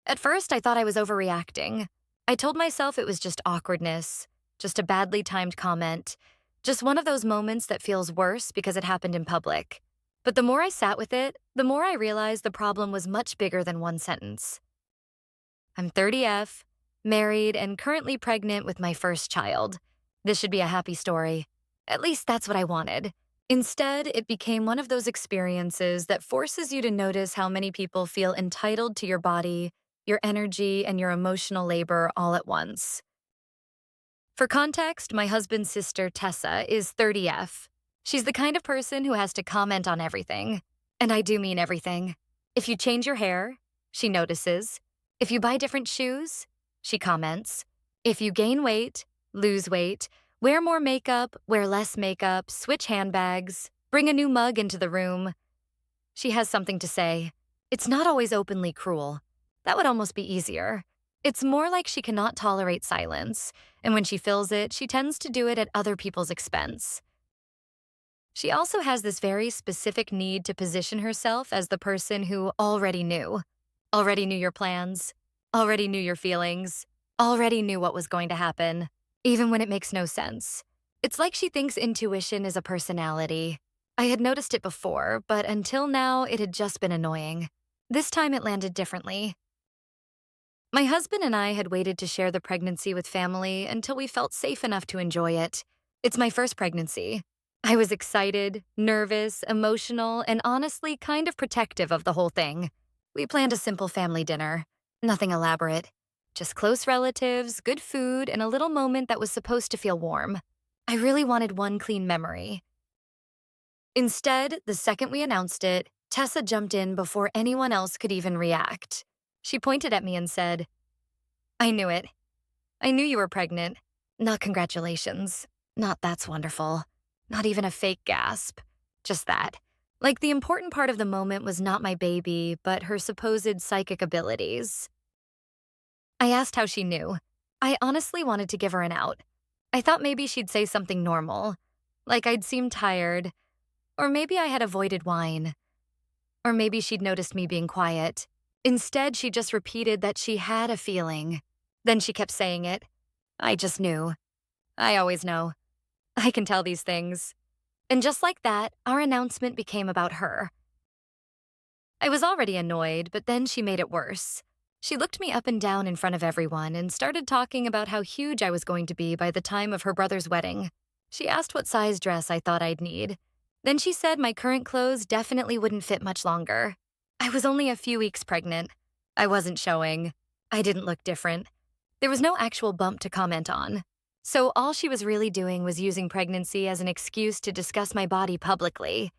At first, I thought I was overreacting. I told myself it was just awkwardness, just a badly timed comment, just one of those moments that feels worse because it happened in public. But the more I sat with it, the more I realized the problem was much bigger than one sentence. I'm 30F, married, and currently pregnant with my first child. This should be a happy story. At least that's what I wanted. Instead, it became one of those experiences that forces you to notice how many people feel entitled to your body, your energy, and your emotional labor all at once. For context, my husband's sister, Tessa, is 30F. She's the kind of person who has to comment on everything. And I do mean everything. If you change your hair, she notices. If you buy different shoes, she comments. If you gain weight, lose weight, wear more makeup, wear less makeup, switch handbags, bring a new mug into the room, she has something to say. It's not always openly cruel. That would almost be easier. It's more like she cannot tolerate silence, and when she feels it, she tends to do it at other people's expense. She also has this very specific need to position herself as the person who already knew your plans, already knew your feelings, already knew what was going to happen, even when it makes no sense. It's like she thinks intuition is a personality. I had noticed it before, but until now, it had just been annoying. This time it landed differently. My husband and I had waited to share the pregnancy with family until we felt safe enough to enjoy it. It's my first pregnancy. I was excited, nervous, emotional, and honestly kind of protective of the whole thing. We planned a simple family dinner. Nothing elaborate. Just close relatives, good food, and a little moment that was supposed to feel warm. I really wanted one clean memory. Instead, the second we announced it, Tessa jumped in before anyone else could even react. She pointed at me and said, "I knew it. I knew you were pregnant. Not congratulations. Not that's wonderful. Not even a fake gasp. Just that. Like the important part of the moment was not my baby, but her supposed psychic abilities." I asked how she knew. I honestly wanted to give her an out. I thought maybe she'd say something normal, like I'd seemed tired, or maybe I had avoided wine, or maybe she'd noticed me being quiet. Instead, she just repeated that she had a feeling. Then she kept saying it. I just knew. I always know. I can tell these things. And just like that, our announcement became about her. I was already annoyed, but then she made it worse. She looked me up and down in front of everyone and started talking about how huge I was going to be by the time of her brother's wedding. She asked what size dress I thought I'd need. Then she said my current clothes definitely wouldn't fit much longer. I was only a few weeks pregnant. I wasn't showing. I didn't look different. There was no actual bump to comment on. So all she was really doing was using pregnancy as an excuse to discuss my body publicly.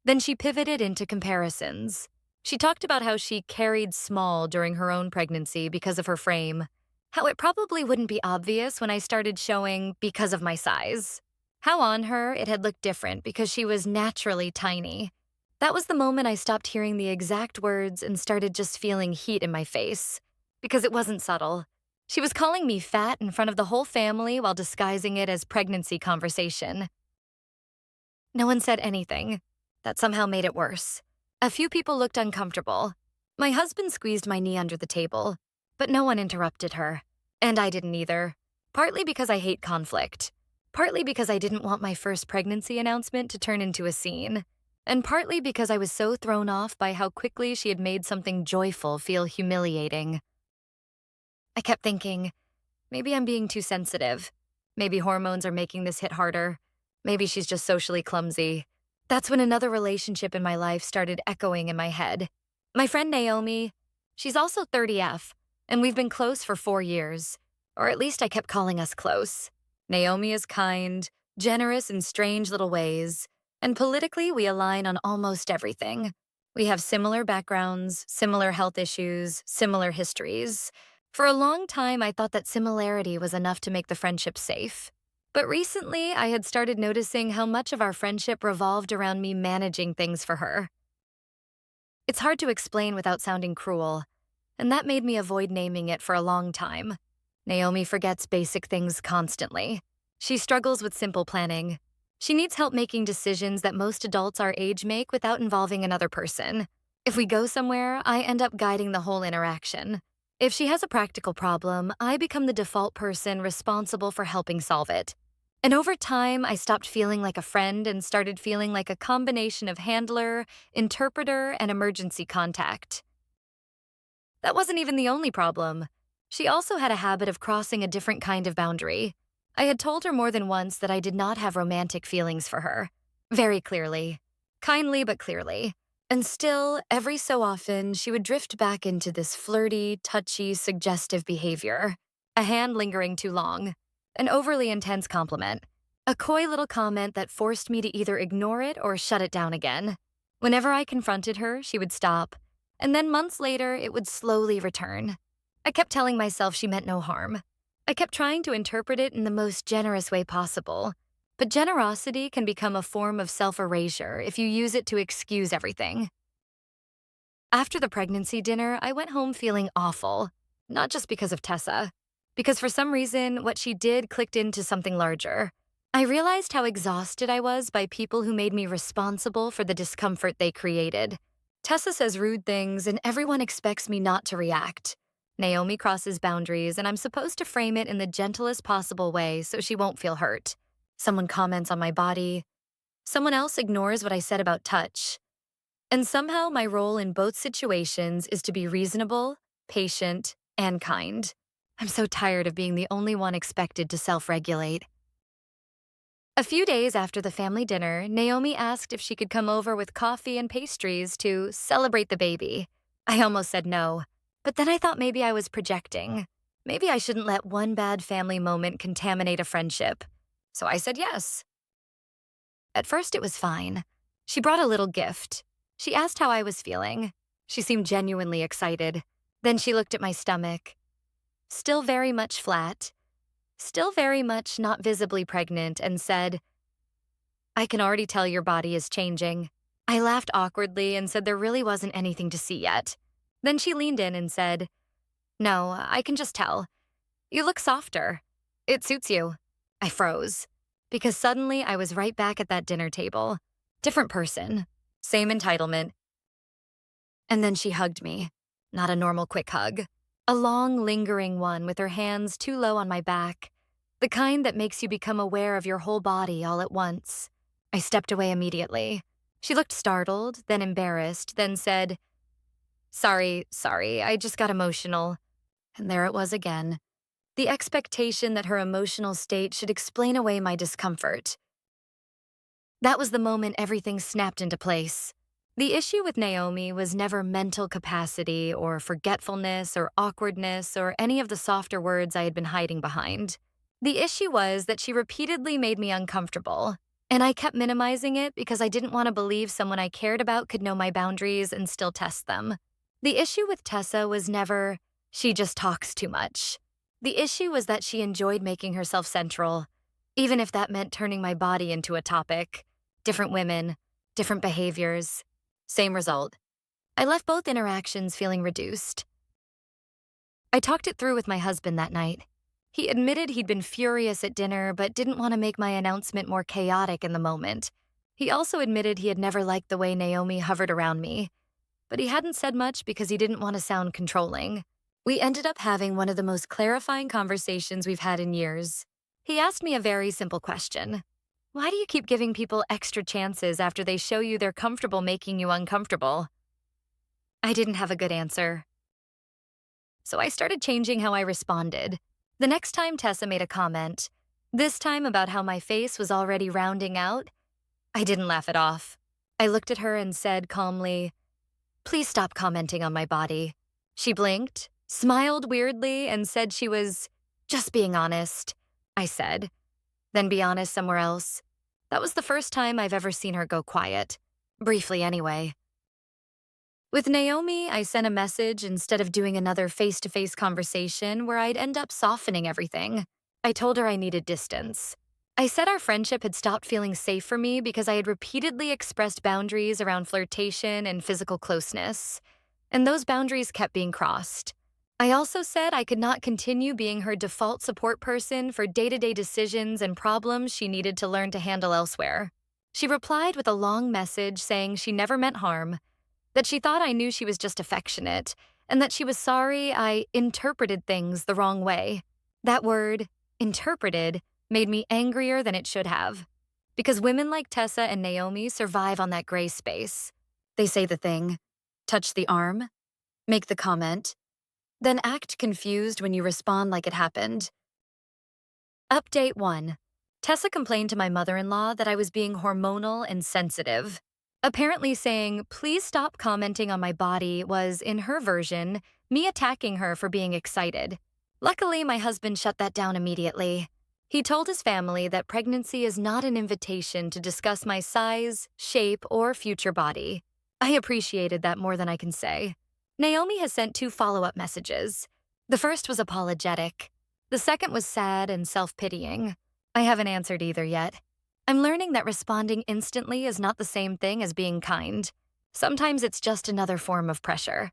Then she pivoted into comparisons. She talked about how she carried small during her own pregnancy because of her frame, how it probably wouldn't be obvious when I started showing because of my size, how on her it had looked different because she was naturally tiny. That was the moment I stopped hearing the exact words and started just feeling heat in my face, because it wasn't subtle. She was calling me fat in front of the whole family while disguising it as pregnancy conversation. No one said anything. That somehow made it worse. A few people looked uncomfortable. My husband squeezed my knee under the table, but no one interrupted her. And I didn't either. Partly because I hate conflict. Partly because I didn't want my first pregnancy announcement to turn into a scene. And partly because I was so thrown off by how quickly she had made something joyful feel humiliating. I kept thinking, maybe I'm being too sensitive. Maybe hormones are making this hit harder. Maybe she's just socially clumsy. That's when another relationship in my life started echoing in my head. My friend Naomi, she's also 30F, and we've been close for 4 years. Or at least I kept calling us close. Naomi is kind, generous in strange little ways, and politically we align on almost everything. We have similar backgrounds, similar health issues, similar histories. For a long time, I thought that similarity was enough to make the friendship safe. But recently, I had started noticing how much of our friendship revolved around me managing things for her. It's hard to explain without sounding cruel, and that made me avoid naming it for a long time. Naomi forgets basic things constantly. She struggles with simple planning. She needs help making decisions that most adults our age make without involving another person. If we go somewhere, I end up guiding the whole interaction. If she has a practical problem, I become the default person responsible for helping solve it. And over time, I stopped feeling like a friend and started feeling like a combination of handler, interpreter, and emergency contact. That wasn't even the only problem. She also had a habit of crossing a different kind of boundary. I had told her more than once that I did not have romantic feelings for her. Very clearly. Kindly but clearly. And still, every so often, she would drift back into this flirty, touchy, suggestive behavior. A hand lingering too long. An overly intense compliment. A coy little comment that forced me to either ignore it or shut it down again. Whenever I confronted her, she would stop. And then months later, it would slowly return. I kept telling myself she meant no harm. I kept trying to interpret it in the most generous way possible. But generosity can become a form of self-erasure if you use it to excuse everything. After the pregnancy dinner, I went home feeling awful. Not just because of Tessa. Because for some reason, what she did clicked into something larger. I realized how exhausted I was by people who made me responsible for the discomfort they created. Tessa says rude things, and everyone expects me not to react. Naomi crosses boundaries, and I'm supposed to frame it in the gentlest possible way so she won't feel hurt. Someone comments on my body. Someone else ignores what I said about touch. And somehow my role in both situations is to be reasonable, patient, and kind. I'm so tired of being the only one expected to self-regulate. A few days after the family dinner, Naomi asked if she could come over with coffee and pastries to celebrate the baby. I almost said no, but then I thought maybe I was projecting. Maybe I shouldn't let one bad family moment contaminate a friendship. So I said yes. At first it was fine. She brought a little gift. She asked how I was feeling. She seemed genuinely excited. Then she looked at my stomach. Still very much flat. Still very much not visibly pregnant, and said, "I can already tell your body is changing." I laughed awkwardly and said there really wasn't anything to see yet. Then she leaned in and said, "No, I can just tell. You look softer. It suits you." I froze, because suddenly I was right back at that dinner table. Different person. Same entitlement. And then she hugged me. Not a normal quick hug. A long, lingering one with her hands too low on my back. The kind that makes you become aware of your whole body all at once. I stepped away immediately. She looked startled, then embarrassed, then said, Sorry, I just got emotional." And there it was again. The expectation that her emotional state should explain away my discomfort. That was the moment everything snapped into place. The issue with Naomi was never mental capacity or forgetfulness or awkwardness or any of the softer words I had been hiding behind. The issue was that she repeatedly made me uncomfortable, and I kept minimizing it because I didn't want to believe someone I cared about could know my boundaries and still test them. The issue with Tessa was never, she just talks too much. The issue was that she enjoyed making herself central, even if that meant turning my body into a topic. Different women, different behaviors. Same result. I left both interactions feeling reduced. I talked it through with my husband that night. He admitted he'd been furious at dinner but didn't want to make my announcement more chaotic in the moment. He also admitted he had never liked the way Naomi hovered around me, but he hadn't said much because he didn't want to sound controlling. We ended up having one of the most clarifying conversations we've had in years. He asked me a very simple question. Why do you keep giving people extra chances after they show you they're comfortable making you uncomfortable? I didn't have a good answer. So I started changing how I responded. The next time Tessa made a comment, this time about how my face was already rounding out, I didn't laugh it off. I looked at her and said calmly, "Please stop commenting on my body." She blinked, smiled weirdly, and said she was just being honest. I said, "Then be honest somewhere else." That was the first time I've ever seen her go quiet. Briefly anyway. With Naomi, I sent a message instead of doing another face-to-face conversation where I'd end up softening everything. I told her I needed distance. I said our friendship had stopped feeling safe for me because I had repeatedly expressed boundaries around flirtation and physical closeness, and those boundaries kept being crossed. I also said I could not continue being her default support person for day-to-day decisions and problems she needed to learn to handle elsewhere. She replied with a long message saying she never meant harm, that she thought I knew she was just affectionate, and that she was sorry I interpreted things the wrong way. That word, interpreted, made me angrier than it should have. Because women like Tessa and Naomi survive on that gray space. They say the thing, touch the arm, make the comment, then act confused when you respond like it happened. Update 1. Tessa complained to my mother-in-law that I was being hormonal and sensitive. Apparently saying, please stop commenting on my body was, in her version, me attacking her for being excited. Luckily, my husband shut that down immediately. He told his family that pregnancy is not an invitation to discuss my size, shape, or future body. I appreciated that more than I can say. Naomi has sent 2 follow-up messages. The first was apologetic. The second was sad and self-pitying. I haven't answered either yet. I'm learning that responding instantly is not the same thing as being kind. Sometimes it's just another form of pressure.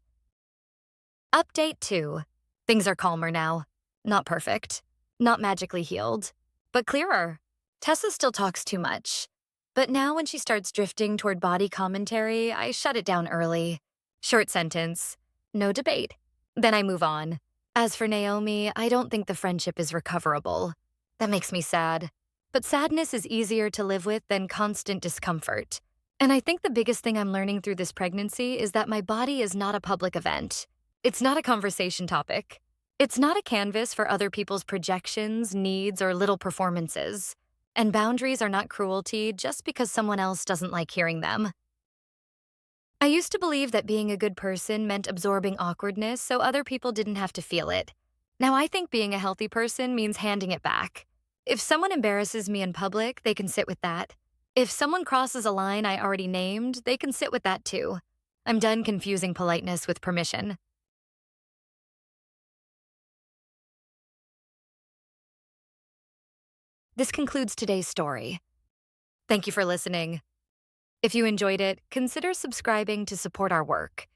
Update 2. Things are calmer now. Not perfect. Not magically healed. But clearer. Tessa still talks too much. But now when she starts drifting toward body commentary, I shut it down early. Short sentence. No debate. Then I move on. As for Naomi, I don't think the friendship is recoverable. That makes me sad. But sadness is easier to live with than constant discomfort. And I think the biggest thing I'm learning through this pregnancy is that my body is not a public event. It's not a conversation topic. It's not a canvas for other people's projections, needs, or little performances. And boundaries are not cruelty just because someone else doesn't like hearing them. I used to believe that being a good person meant absorbing awkwardness so other people didn't have to feel it. Now I think being a healthy person means handing it back. If someone embarrasses me in public, they can sit with that. If someone crosses a line I already named, they can sit with that too. I'm done confusing politeness with permission. This concludes today's story. Thank you for listening. If you enjoyed it, consider subscribing to support our work.